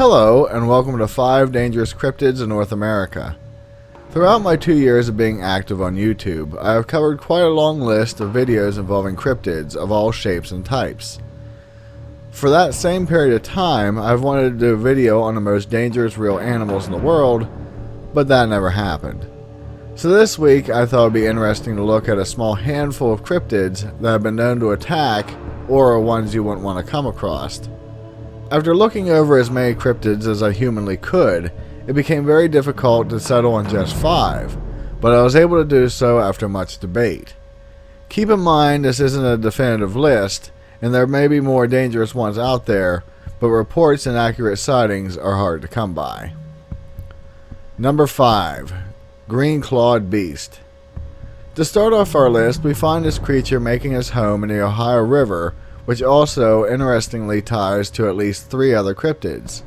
Hello, and welcome to 5 Dangerous Cryptids in North America. Throughout my 2 years of being active on YouTube, I have covered quite a long list of videos involving cryptids of all shapes and types. For that same period of time, I've wanted to do a video on the most dangerous real animals in the world, but that never happened. So this week, I thought it would be interesting to look at a small handful of cryptids that have been known to attack, or are ones you wouldn't want to come across. After looking over as many cryptids as I humanly could, it became very difficult to settle on just 5, but I was able to do so after much debate. Keep in mind this isn't a definitive list, and there may be more dangerous ones out there, but reports and accurate sightings are hard to come by. Number 5. Green-clawed beast. To start off our list, we find this creature making its home in the Ohio River, which also interestingly ties to at least 3 other cryptids.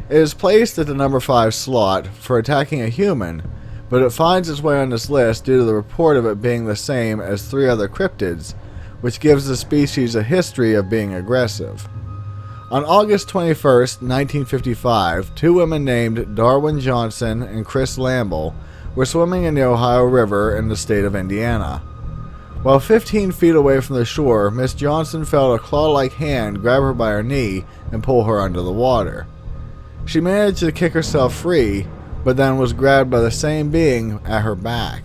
It is placed at the number 5 slot for attacking a human, but it finds its way on this list due to the report of it being the same as 3 other cryptids, which gives the species a history of being aggressive. On August 21st, 1955, 2 women named Darwin Johnson and Chris Lamble were swimming in the Ohio River in the state of Indiana. While 15 feet away from the shore, Miss Johnson felt a claw-like hand grab her by her knee and pull her under the water. She managed to kick herself free, but then was grabbed by the same being at her back.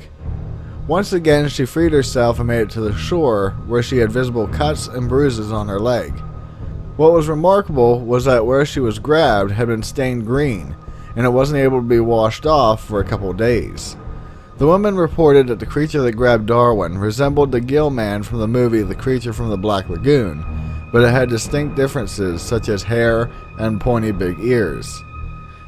Once again, she freed herself and made it to the shore, where she had visible cuts and bruises on her leg. What was remarkable was that where she was grabbed had been stained green, and it wasn't able to be washed off for a couple days. The woman reported that the creature that grabbed Darwin resembled the gill man from the movie The Creature from the Black Lagoon, but it had distinct differences such as hair and pointy big ears.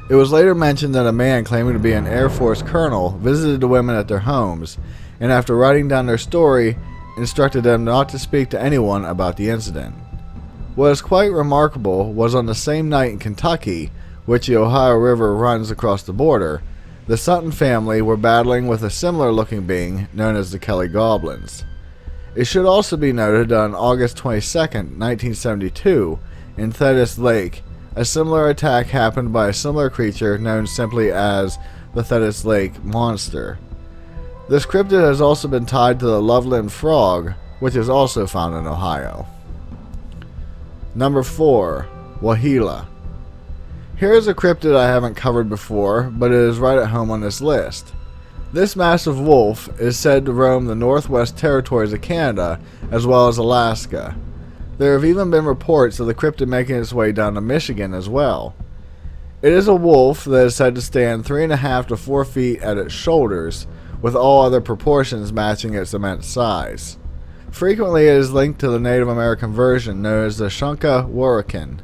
It was later mentioned that a man claiming to be an Air Force colonel visited the women at their homes, and after writing down their story, instructed them not to speak to anyone about the incident. What is quite remarkable was on the same night in Kentucky, which the Ohio River runs across the border, the Sutton family were battling with a similar looking being known as the Kelly Goblins. It should also be noted that on August 22, 1972, in Thetis Lake, a similar attack happened by a similar creature known simply as the Thetis Lake Monster. This cryptid has also been tied to the Loveland Frog, which is also found in Ohio. Number 4. Wahila. Here is a cryptid I haven't covered before, but it is right at home on this list. This massive wolf is said to roam the Northwest Territories of Canada as well as Alaska. There have even been reports of the cryptid making its way down to Michigan as well. It is a wolf that is said to stand 3.5 to 4 feet at its shoulders, with all other proportions matching its immense size. Frequently it is linked to the Native American version known as the Shunka Warakin.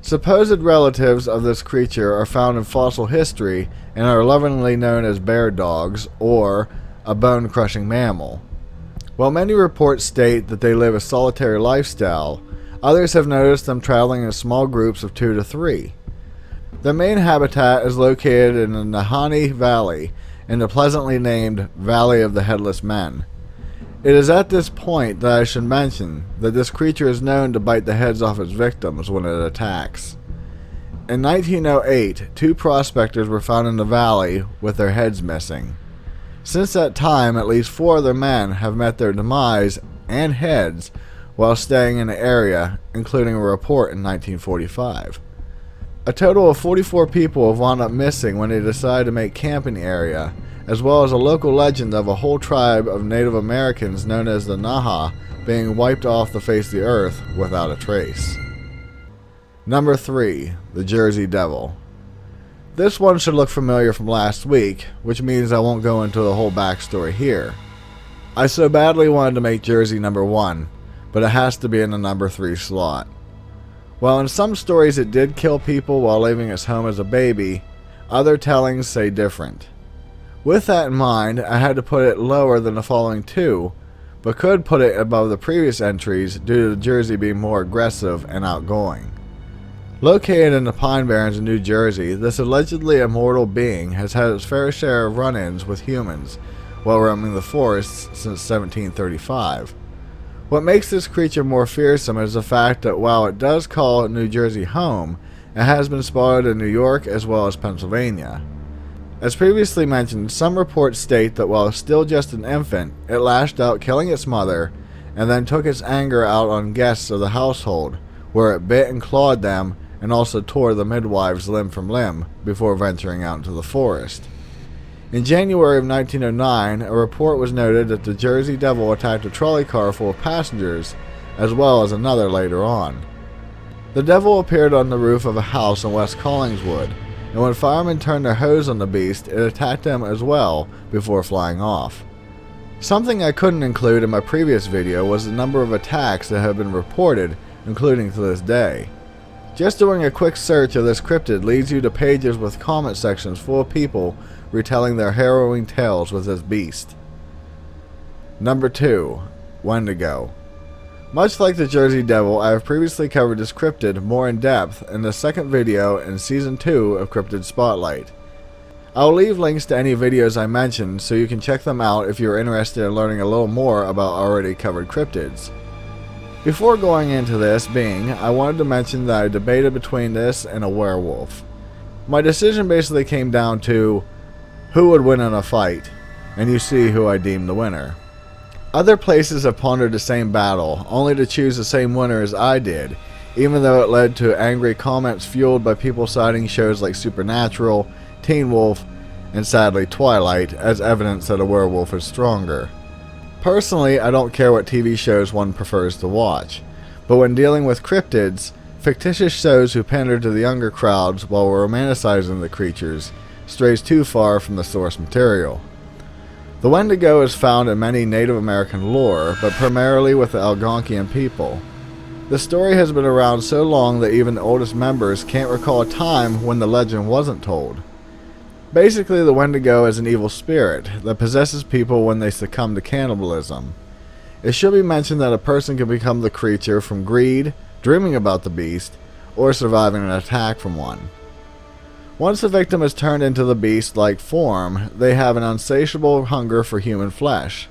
Supposed relatives of this creature are found in fossil history and are lovingly known as bear dogs or a bone-crushing mammal. While many reports state that they live a solitary lifestyle, others have noticed them traveling in small groups of 2 to 3. Their main habitat is located in the Nahanni Valley in the pleasantly named Valley of the Headless Men. It is at this point that I should mention that this creature is known to bite the heads off its victims when it attacks. In 1908, 2 prospectors were found in the valley with their heads missing. Since that time, at least 4 other men have met their demise and heads while staying in the area, including a report in 1945. A total of 44 people have wound up missing when they decided to make camp in the area, as well as a local legend of a whole tribe of Native Americans known as the Naha being wiped off the face of the earth without a trace. Number 3. The Jersey Devil. This one should look familiar from last week, which means I won't go into the whole backstory here. I so badly wanted to make Jersey number 1, but it has to be in the number 3 slot. While in some stories it did kill people while leaving its home as a baby, other tellings say different. With that in mind, I had to put it lower than the following 2, but could put it above the previous entries due to the Jersey being more aggressive and outgoing. Located in the Pine Barrens in New Jersey, this allegedly immortal being has had its fair share of run-ins with humans while roaming the forests since 1735. What makes this creature more fearsome is the fact that while it does call New Jersey home, and has been spotted in New York as well as Pennsylvania. As previously mentioned, some reports state that while still just an infant, it lashed out, killing its mother, and then took its anger out on guests of the household, where it bit and clawed them and also tore the midwives limb from limb before venturing out into the forest. In January of 1909, a report was noted that the Jersey Devil attacked a trolley car full of passengers, as well as another later on. The devil appeared on the roof of a house in West Collingswood, and when firemen turned their hose on the beast, it attacked them as well before flying off. Something I couldn't include in my previous video was the number of attacks that have been reported, including to this day. Just doing a quick search of this cryptid leads you to pages with comment sections full of people retelling their harrowing tales with this beast. Number 2. Wendigo. Much like the Jersey Devil, I have previously covered this cryptid more in depth in the second video in Season 2 of Cryptid Spotlight. I will leave links to any videos I mentioned so you can check them out if you are interested in learning a little more about already covered cryptids. Before going into this being, I wanted to mention that I debated between this and a werewolf. My decision basically came down to who would win in a fight, and you see who I deemed the winner. Other places have pondered the same battle, only to choose the same winner as I did, even though it led to angry comments fueled by people citing shows like Supernatural, Teen Wolf, and sadly Twilight as evidence that a werewolf is stronger. Personally, I don't care what TV shows one prefers to watch, but when dealing with cryptids, fictitious shows who pander to the younger crowds while romanticizing the creatures strays too far from the source material. The Wendigo is found in many Native American lore, but primarily with the Algonquian people. The story has been around so long that even the oldest members can't recall a time when the legend wasn't told. Basically, the Wendigo is an evil spirit that possesses people when they succumb to cannibalism. It should be mentioned that a person can become the creature from greed, dreaming about the beast, or surviving an attack from one. Once the victim is turned into the beast-like form, they have an insatiable hunger for human flesh.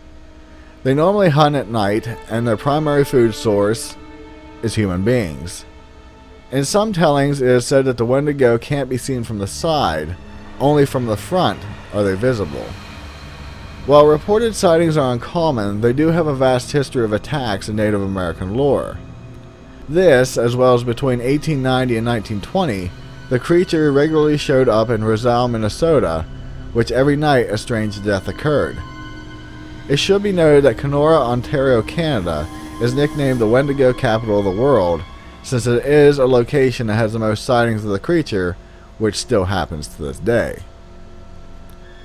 They normally hunt at night, and their primary food source is human beings. In some tellings, it is said that the Wendigo can't be seen from the side, only from the front are they visible. While reported sightings are uncommon, they do have a vast history of attacks in Native American lore. This, as well as between 1890 and 1920, the creature regularly showed up in Roselle, Minnesota, which every night a strange death occurred. It should be noted that Kenora, Ontario, Canada is nicknamed the Wendigo capital of the world, since it is a location that has the most sightings of the creature, which still happens to this day.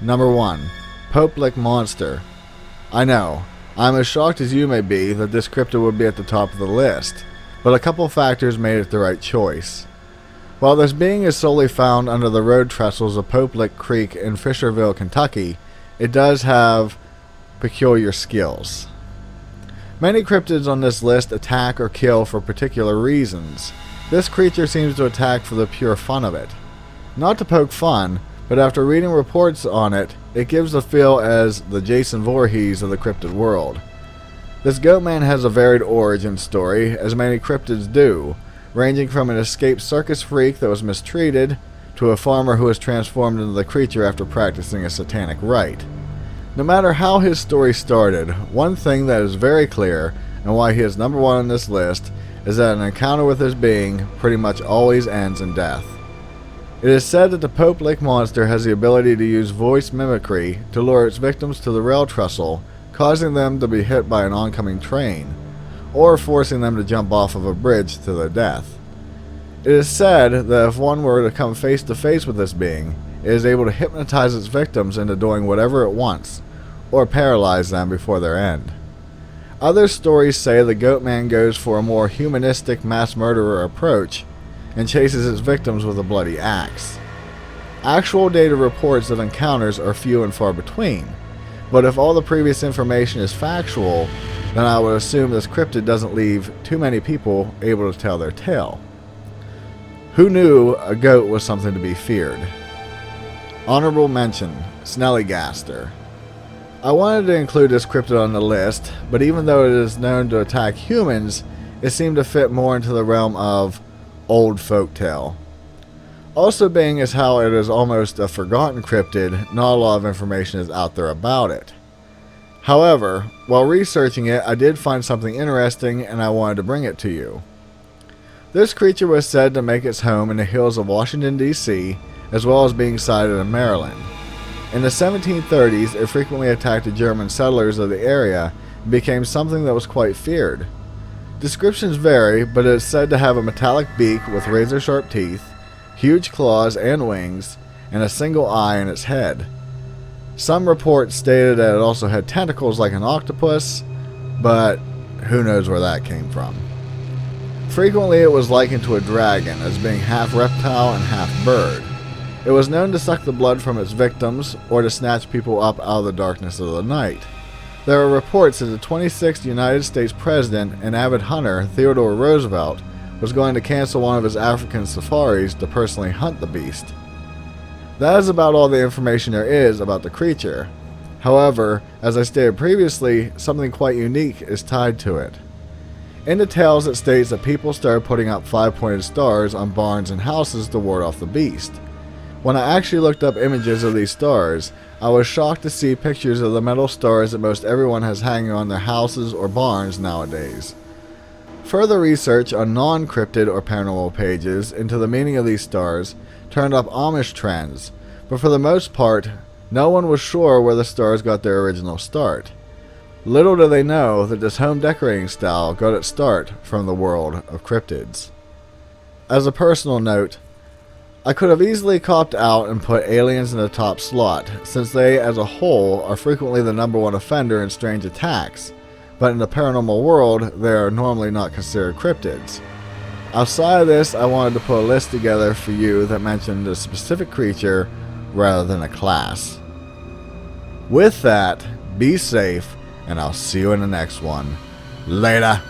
Number 1. Pope-Lick Monster. I know, I'm as shocked as you may be that this cryptid would be at the top of the list, but a couple factors made it the right choice. While this being is solely found under the road trestles of Pope-Lick Creek in Fisherville, Kentucky, it does have peculiar skills. Many cryptids on this list attack or kill for particular reasons. This creature seems to attack for the pure fun of it. Not to poke fun, but after reading reports on it, it gives the feel as the Jason Voorhees of the cryptid world. This Goatman has a varied origin story, as many cryptids do, ranging from an escaped circus freak that was mistreated, to a farmer who was transformed into the creature after practicing a satanic rite. No matter how his story started, one thing that is very clear, and why he is number 1 on this list, is that an encounter with this being pretty much always ends in death. It is said that the Pope-Lick Monster has the ability to use voice mimicry to lure its victims to the rail trestle, causing them to be hit by an oncoming train, or forcing them to jump off of a bridge to their death. It is said that if one were to come face to face with this being, it is able to hypnotize its victims into doing whatever it wants, or paralyze them before their end. Other stories say the Goatman goes for a more humanistic mass murderer approach, and chases its victims with a bloody axe. Actual data reports of encounters are few and far between, but if all the previous information is factual, then I would assume this cryptid doesn't leave too many people able to tell their tale. Who knew a goat was something to be feared? Honorable mention, Snallygaster. I wanted to include this cryptid on the list, but even though it is known to attack humans, it seemed to fit more into the realm of old folktale. Also being as how it is almost a forgotten cryptid, not a lot of information is out there about it. However, while researching it, I did find something interesting and I wanted to bring it to you. This creature was said to make its home in the hills of Washington, D.C., as well as being sighted in Maryland. In the 1730s, it frequently attacked the German settlers of the area and became something that was quite feared. Descriptions vary, but it is said to have a metallic beak with razor-sharp teeth, huge claws and wings, and a single eye in its head. Some reports stated that it also had tentacles like an octopus, but who knows where that came from. Frequently it was likened to a dragon, as being half reptile and half bird. It was known to suck the blood from its victims, or to snatch people up out of the darkness of the night. There are reports that the 26th United States President and avid hunter, Theodore Roosevelt, was going to cancel one of his African safaris to personally hunt the beast. That is about all the information there is about the creature. However, as I stated previously, something quite unique is tied to it. In the tales it states that people started putting up 5-pointed stars on barns and houses to ward off the beast. When I actually looked up images of these stars, I was shocked to see pictures of the metal stars that most everyone has hanging on their houses or barns nowadays. Further research on non-cryptid or paranormal pages into the meaning of these stars turned up Amish trends, but for the most part, no one was sure where the stars got their original start. Little do they know that this home decorating style got its start from the world of cryptids. As a personal note, I could have easily copped out and put aliens in the top slot, since they as a whole are frequently the #1 offender in strange attacks, but in the paranormal world they are normally not considered cryptids. Outside of this, I wanted to put a list together for you that mentioned a specific creature rather than a class. With that, be safe, and I'll see you in the next one. Later.